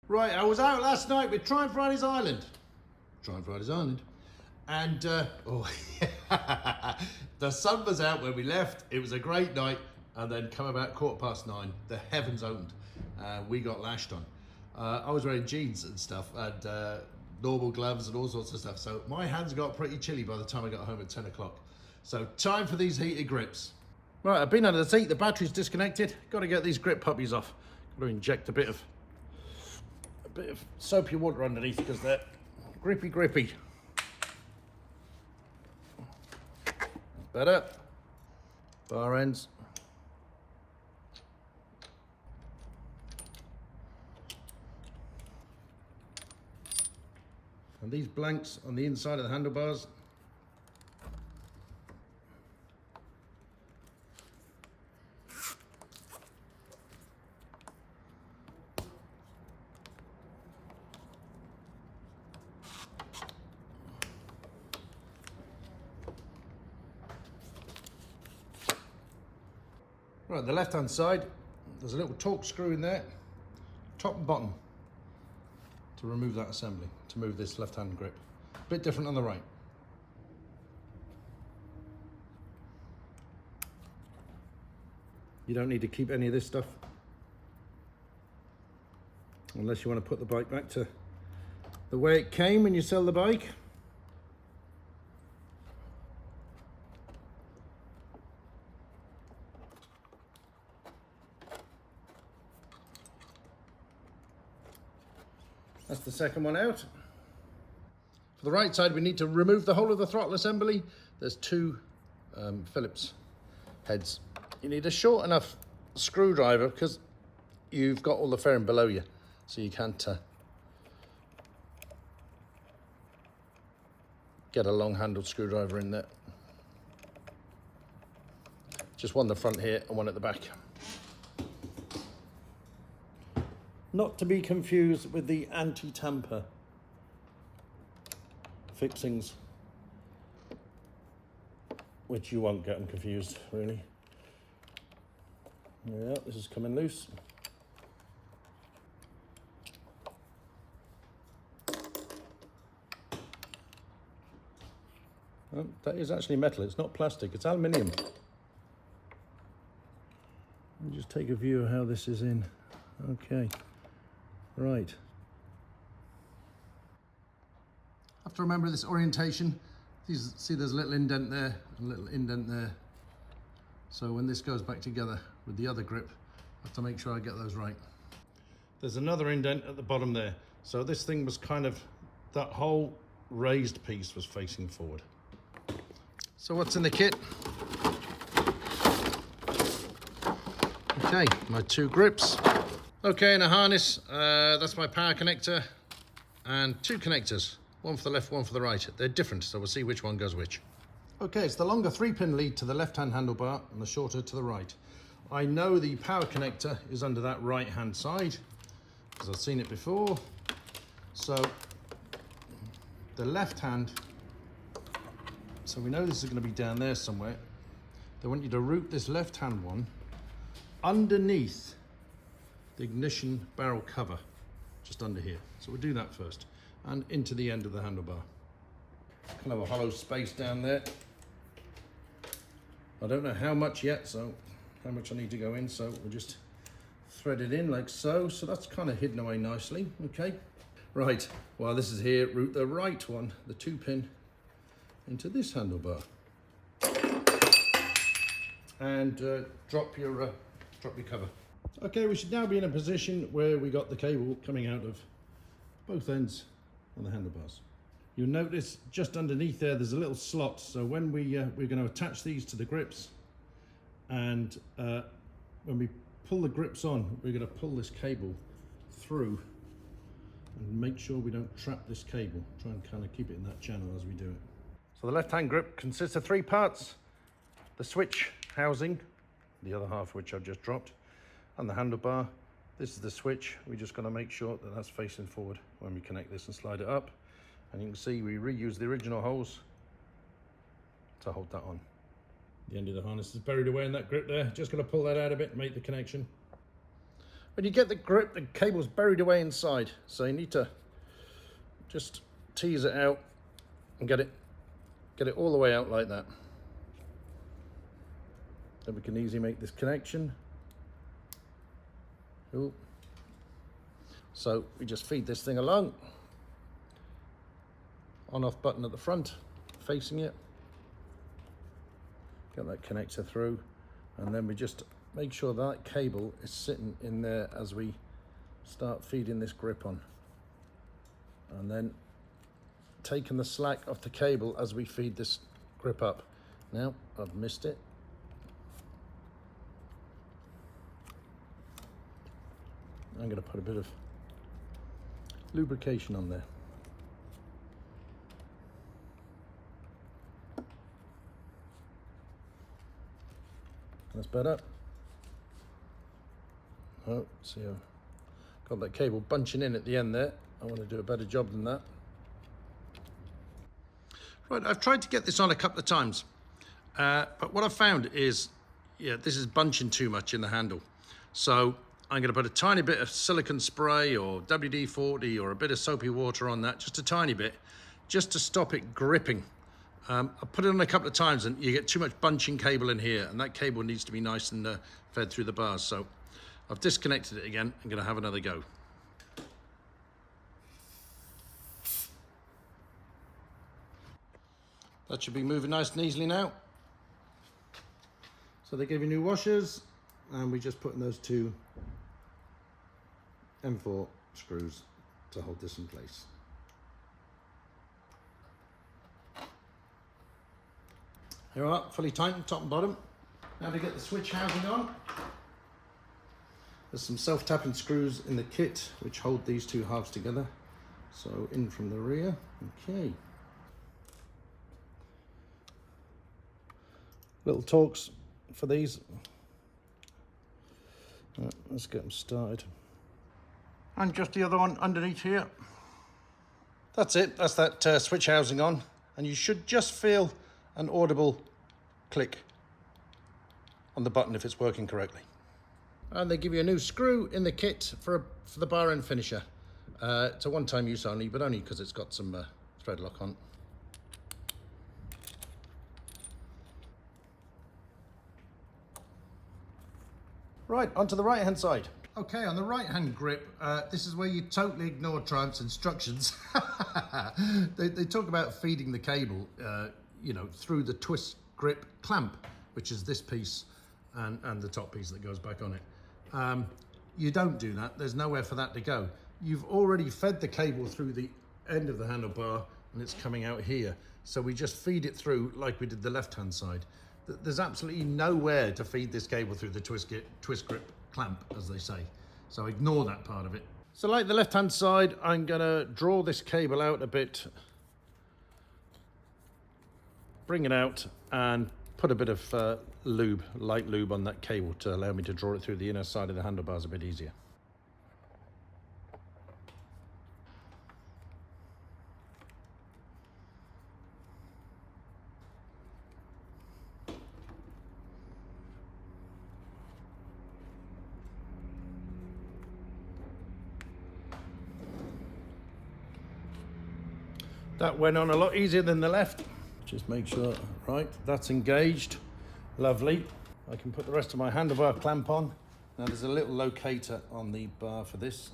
Right, I was out last night with Triumph Riders Island. And, the sun was out when we left. It was a great night. And then come about 9:15, the heavens opened. We got lashed on. I was wearing jeans and stuff and normal gloves and all sorts of stuff. So my hands got pretty chilly by the time I got home at 10 o'clock. So time for these heated grips. Right, I've been under the seat. The battery's disconnected. Got to get these grip puppies off. Got to inject a bit of soapy water underneath because they're grippy. Better. Bar ends. And these blanks on the inside of the handlebars. Right, the left-hand side, there's a little torque screw in there, top and bottom, to remove that assembly, to move this left-hand grip. A bit different on the right. You don't need to keep any of this stuff, unless you want to put the bike back to the way it came when you sell the bike. That's the second one out. For the right side, we need to remove the whole of the throttle assembly. There's two Phillips heads. You need a short enough screwdriver because you've got all the fairing below you, so you can't get a long-handled screwdriver in there. Just one at the front here and one at the back. Not to be confused with the anti-tamper fixings, which you won't get them confused, really. Yeah, this is coming loose. Oh, that is actually metal, it's not plastic, it's aluminium. Let me just take a view of how this is in. Okay. Right. Have to remember this orientation. See there's a little indent there and a little indent there. So when this goes back together with the other grip, I have to make sure I get those right. There's another indent at the bottom there. So this thing was kind of, that whole raised piece was facing forward. So what's in the kit? Okay, my two grips. Okay, and a harness, that's my power connector, and two connectors, one for the left, one for the right. They're different, so we'll see which one goes which. Okay, it's the longer 3-pin lead to the left-hand handlebar and the shorter to the right. I know the power connector is under that right-hand side, because I've seen it before. So, the left hand, so we know this is going to be down there somewhere. They want you to route this left-hand one underneath the ignition barrel cover, just under here. So we'll do that first, and into the end of the handlebar. Kind of a hollow space down there. I don't know how much yet, so how much I need to go in, so we'll just thread it in like so. So that's kind of hidden away nicely, okay. Right, while this is here, route the right one, the 2-pin, into this handlebar. And drop your cover. Okay, we should now be in a position where we got the cable coming out of both ends on the handlebars. You'll notice just underneath there's a little slot. So when we're going to attach these to the grips, and when we pull the grips on, we're going to pull this cable through and make sure we don't trap this cable. Try and kind of keep it in that channel as we do it. So the left-hand grip consists of 3 parts. The switch housing, the other half of which I've just dropped, and the handlebar. This is the switch. We're just going to make sure that that's facing forward when we connect this and slide it up. And you can see we reuse the original holes to hold that on. The end of the harness is buried away in that grip there. Just going to pull that out a bit and make the connection. When you get the grip, the cable's buried away inside, so you need to just tease it out and get it all the way out like that. Then we can easily make this connection. Ooh. So we just feed this thing along. On-off button at the front, facing it. Get that connector through, and then we just make sure that cable is sitting in there as we start feeding this grip on. And then taking the slack off the cable as we feed this grip up. Now, I've missed it. I'm going to put a bit of lubrication on there. That's better. Oh, see, I've got that cable bunching in at the end there. I want to do a better job than that. Right, I've tried to get this on a couple of times, but what I've found is, yeah, this is bunching too much in the handle. So I'm going to put a tiny bit of silicone spray or WD-40 or a bit of soapy water on that, just a tiny bit, just to stop it gripping. I put it on a couple of times and you get too much bunching cable in here, and that cable needs to be nice and fed through the bars. So I've disconnected it again. I'm going to have another go. That should be moving nice and easily now. So they gave you new washers, and we just put in those two M4 screws to hold this in place. Here we are, fully tightened top and bottom. Now to get the switch housing on. There's some self-tapping screws in the kit which hold these two halves together. So in from the rear, okay. Little torques for these. Right, let's get them started. And just the other one underneath here. That's it, that's that switch housing on. And you should just feel an audible click on the button if it's working correctly. And they give you a new screw in the kit for the bar end finisher. It's a one-time use only, but only because it's got some thread lock on. Right, onto the right-hand side. Okay, on the right-hand grip, this is where you totally ignore Triumph's instructions. They talk about feeding the cable, you know, through the twist grip clamp, which is this piece and the top piece that goes back on it. You don't do that. There's nowhere for that to go. You've already fed the cable through the end of the handlebar and it's coming out here. So we just feed it through like we did the left-hand side. There's absolutely nowhere to feed this cable through the twist grip clamp, as they say. So ignore that part of it. So like the left-hand side, I'm gonna draw this cable out a bit, bring it out and put a bit of lube, light lube on that cable to allow me to draw it through the inner side of the handlebars a bit easier. That went on a lot easier than the left. Just make sure, right, that's engaged. Lovely. I can put the rest of my handlebar clamp on. Now there's a little locator on the bar for this.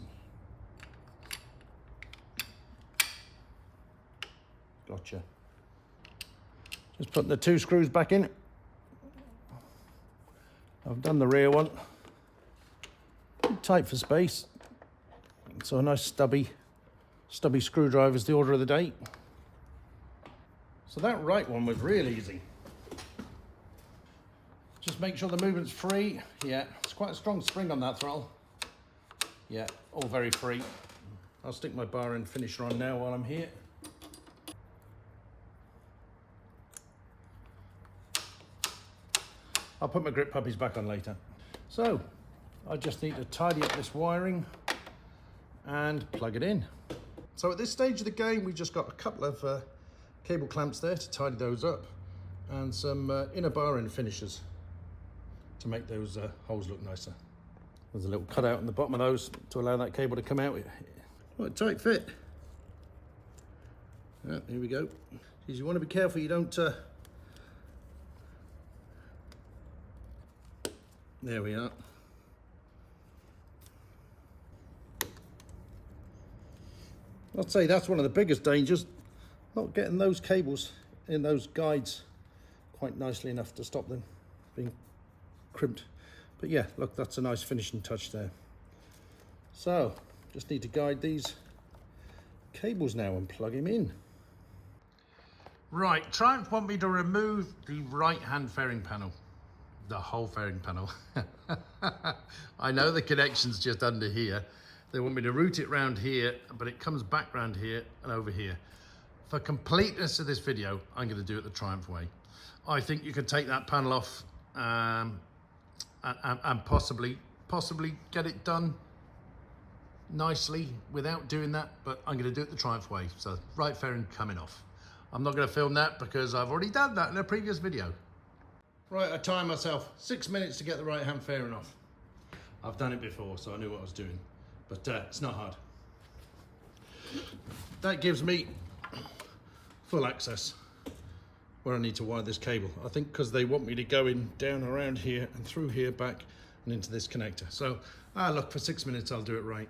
Gotcha. Just putting the two screws back in. I've done the rear one. Tight for space. So a nice stubby screwdriver is the order of the day. So that right one was real easy. Just make sure the movement's free. Yeah, it's quite a strong spring on that throttle. Yeah, all very free. I'll stick my bar end finisher on now while I'm here. I'll put my grip puppies back on later. So, I just need to tidy up this wiring and plug it in. So at this stage of the game, we just got a couple of cable clamps there to tidy those up and some inner bar end finishers to make those holes look nicer. There's a little cutout in the bottom of those to allow that cable to come out. What a tight fit. Here we go. You want to be careful you don't... There we are. I'd say that's one of the biggest dangers, not getting those cables in those guides quite nicely enough to stop them being crimped. But yeah, look, that's a nice finishing touch there. So, just need to guide these cables now and plug him in. Right, Triumph want me to remove the right-hand fairing panel. The whole fairing panel. I know the connection's just under here. They want me to route it round here, but it comes back round here and over here. For completeness of this video, I'm going to do it the Triumph way. I think you could take that panel off and possibly get it done nicely without doing that, but I'm going to do it the Triumph way. So right fairing coming off. I'm not going to film that because I've already done that in a previous video. Right, I timed myself 6 minutes to get the right hand fairing off. I've done it before, so I knew what I was doing, but it's not hard. That gives me full access where I need to wire this cable. I think because they want me to go in down around here and through here back and into this connector. So, look, for 6 minutes I'll do it right.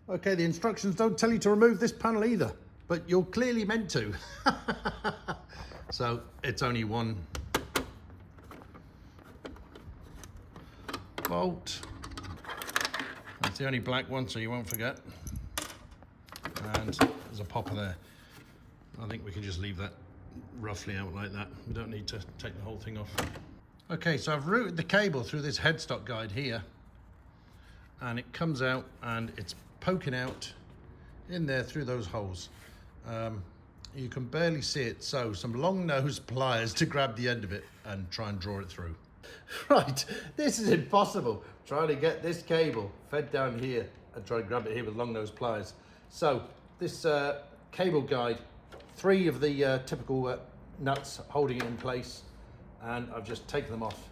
Okay, the instructions don't tell you to remove this panel either, but you're clearly meant to. So it's only one bolt. That's the only black one, so you won't forget. And there's a popper there. I think we can just leave that roughly out like that. We don't need to take the whole thing off. Okay, so I've routed the cable through this headstock guide here, and it comes out and it's poking out in there through those holes. You can barely see it, so some long nose pliers to grab the end of it and try and draw it through. Right, this is impossible. Trying to get this cable fed down here and try to grab it here with long nose pliers. So this cable guide, 3 of the typical nuts holding it in place, and I've just taken them off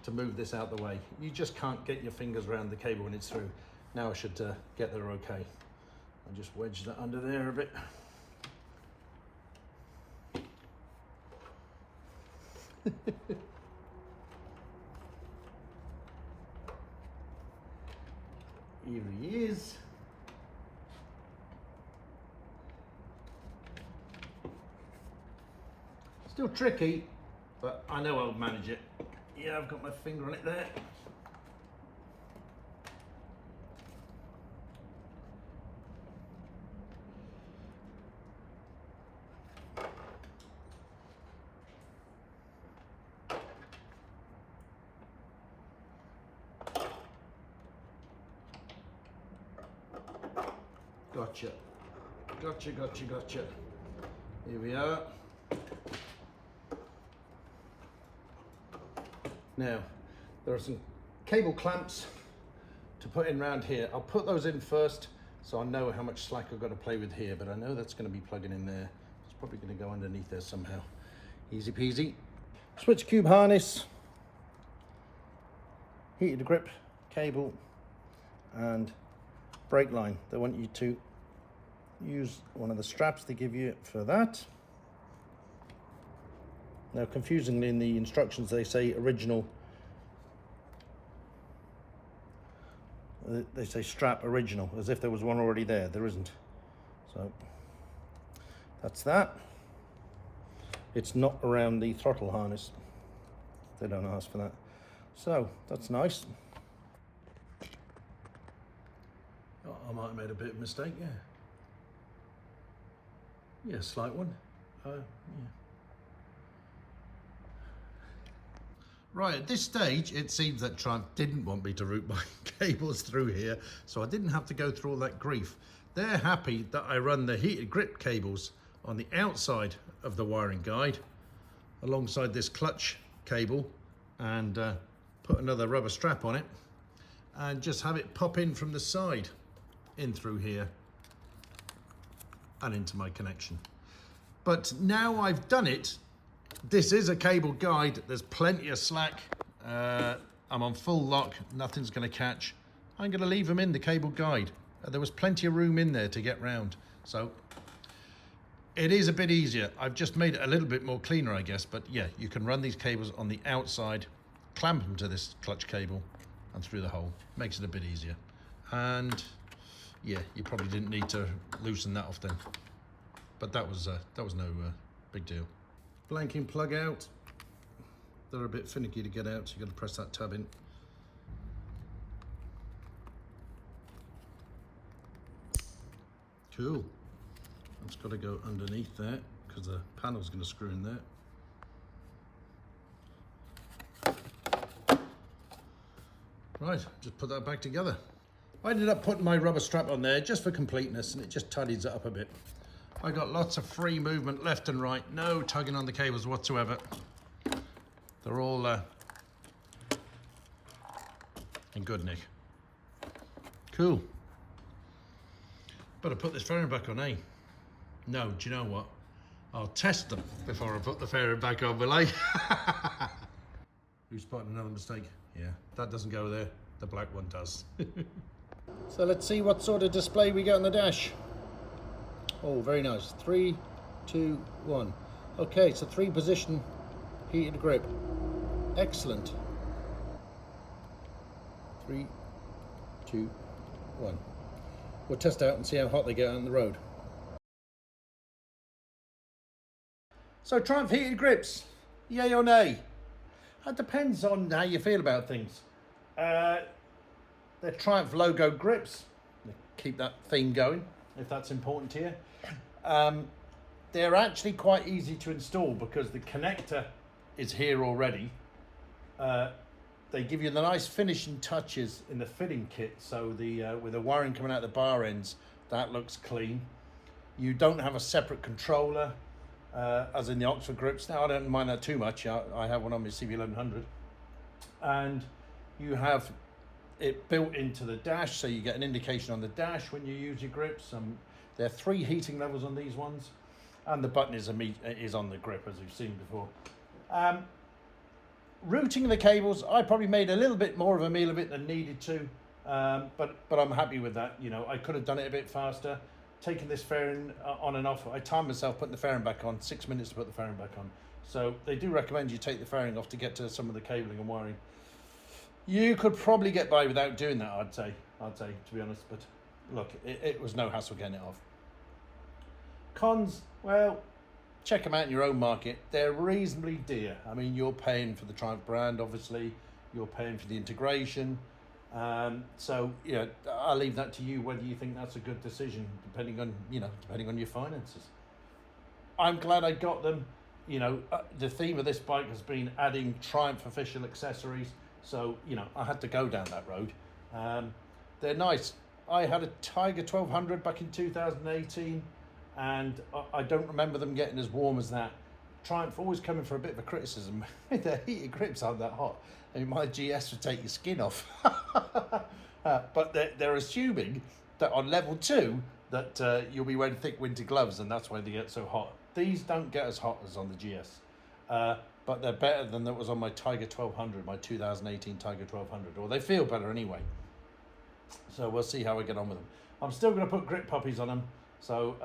to move this out the way. You just can't get your fingers around the cable when it's through. Now I should get there okay. I'll just wedge that under there a bit. Here he is. Still tricky, but I know I'll manage it. Yeah, I've got my finger on it there. Gotcha. Gotcha, gotcha, gotcha. Here we are. Now, there are some cable clamps to put in round here. I'll put those in first so I know how much slack I've got to play with here, but I know that's going to be plugging in there. It's probably going to go underneath there somehow. Easy peasy. Switch cube harness, heated grip cable, and brake line. They want you to use one of the straps they give you for that. Now, confusingly in the instructions they say original. They say strap original, as if there was one already there. There isn't. So that's that. It's not around the throttle harness. They don't ask for that. So that's nice. Oh, I might have made a bit of a mistake, yeah. Yeah, slight one. Yeah. Right, at this stage, it seems that Triumph didn't want me to route my cables through here, so I didn't have to go through all that grief. They're happy that I run the heated grip cables on the outside of the wiring guide, alongside this clutch cable, and put another rubber strap on it, and just have it pop in from the side, in through here, and into my connection. But now I've done it, this is a cable guide, there's plenty of slack. I'm on full lock, nothing's going to catch. I'm going to leave them in the cable guide. There was plenty of room in there to get round. So it is a bit easier. I've just made it a little bit more cleaner, I guess. But yeah, you can run these cables on the outside, clamp them to this clutch cable and through the hole. Makes it a bit easier. And yeah, you probably didn't need to loosen that off then. But that was no big deal. Blanking plug out. They're a bit finicky to get out, so you've got to press that tab in. Cool. That's got to go underneath there because the panel's going to screw in there. Right, just put that back together. I ended up putting my rubber strap on there just for completeness, and it just tidies it up a bit. I got lots of free movement left and right, no tugging on the cables whatsoever. They're all in good nick. Cool. Better put this fairing back on, eh? No, do you know what? I'll test them before I put the fairing back on, will I? You spotted another mistake? Yeah, that doesn't go there. The black one does. So let's see what sort of display we get on the dash. Oh, very nice. 3, 2, 1. Okay, it's a 3-position heated grip. Excellent. 3, 2, 1. We'll test out and see how hot they get on the road. So Triumph heated grips, yay or nay? That depends on how you feel about things. They're Triumph logo grips. Keep that theme going, if that's important to you. They're actually quite easy to install because the connector is here already. They give you the nice finishing touches in the fitting kit, so with the wiring coming out the bar ends, that looks clean. You don't have a separate controller, as in the Oxford grips. Now I don't mind that too much. I have one on my CB1100, and you have it built into the dash, so you get an indication on the dash when you use your grips. There are 3 heating levels on these ones, and the button is on the grip, as we've seen before. Routing the cables, I probably made a little bit more of a meal of it than needed to, but I'm happy with that. You know, I could have done it a bit faster. Taking this fairing on and off, I timed myself putting the fairing back on, 6 minutes to put the fairing back on. So they do recommend you take the fairing off to get to some of the cabling and wiring. You could probably get by without doing that, I'd say, to be honest, but look, it was no hassle getting it off. Cons, well, check them out in your own market. They're reasonably dear. I mean, you're paying for the Triumph brand, obviously. You're paying for the integration. So, yeah, I'll leave that to you whether you think that's a good decision, depending on your finances. I'm glad I got them. You know, the theme of this bike has been adding Triumph official accessories. So, you know, I had to go down that road. They're nice. I had a Tiger 1200 back in 2018. And I don't remember them getting as warm as that. Triumph always coming for a bit of a criticism. Their heated grips aren't that hot. I mean, my GS would take your skin off. But they're assuming that on level 2 that you'll be wearing thick winter gloves, and that's why they get so hot. These don't get as hot as on the GS, but they're better than that was on my Tiger 1200, my 2018 Tiger 1200, or they feel better anyway. So we'll see how I get on with them. I'm still going to put grip puppies on them. So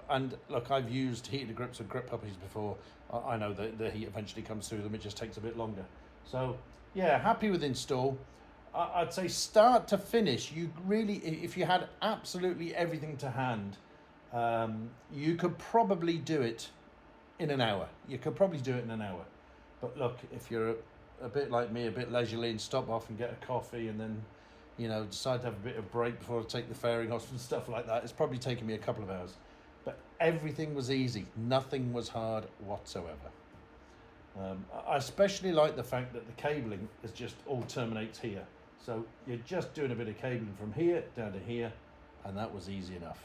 and look, I've used heated grips with grip puppies before. I know that the heat eventually comes through them. It just takes a bit longer. So yeah, happy with install. I'd say start to finish, you really, if you had absolutely everything to hand, you could probably do it in an hour. But look, if you're a bit like me, a bit leisurely, and stop off and get a coffee and then, you know, decide to have a bit of break before I take the fairing off and stuff like that, it's probably taken me a couple of hours. But everything was easy. Nothing was hard whatsoever. I especially like the fact that the cabling is just all terminates here. So you're just doing a bit of cabling from here down to here, and that was easy enough.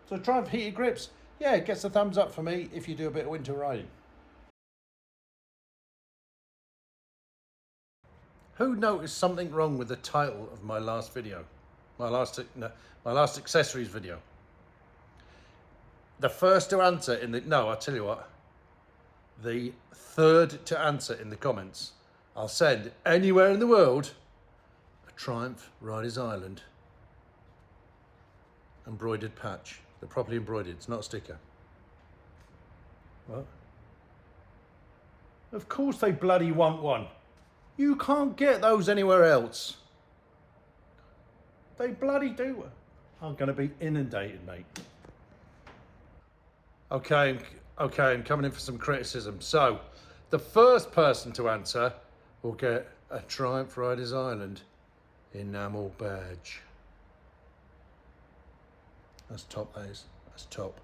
So Triumph heated grips, yeah, it gets a thumbs up for me if you do a bit of winter riding. Who noticed something wrong with the title of my last video? My last accessories video. The first to answer in the, no, I'll tell you what. The third to answer in the comments. I'll send anywhere in the world a Triumph Riders Island embroidered patch. They're properly embroidered, it's not a sticker. What? Of course they bloody want one. You can't get those anywhere else. They bloody do. I'm going to be inundated, mate. Okay, I'm coming in for some criticism. So, the first person to answer will get a Triumph Riders Island enamel badge. That's top, that is. That's top.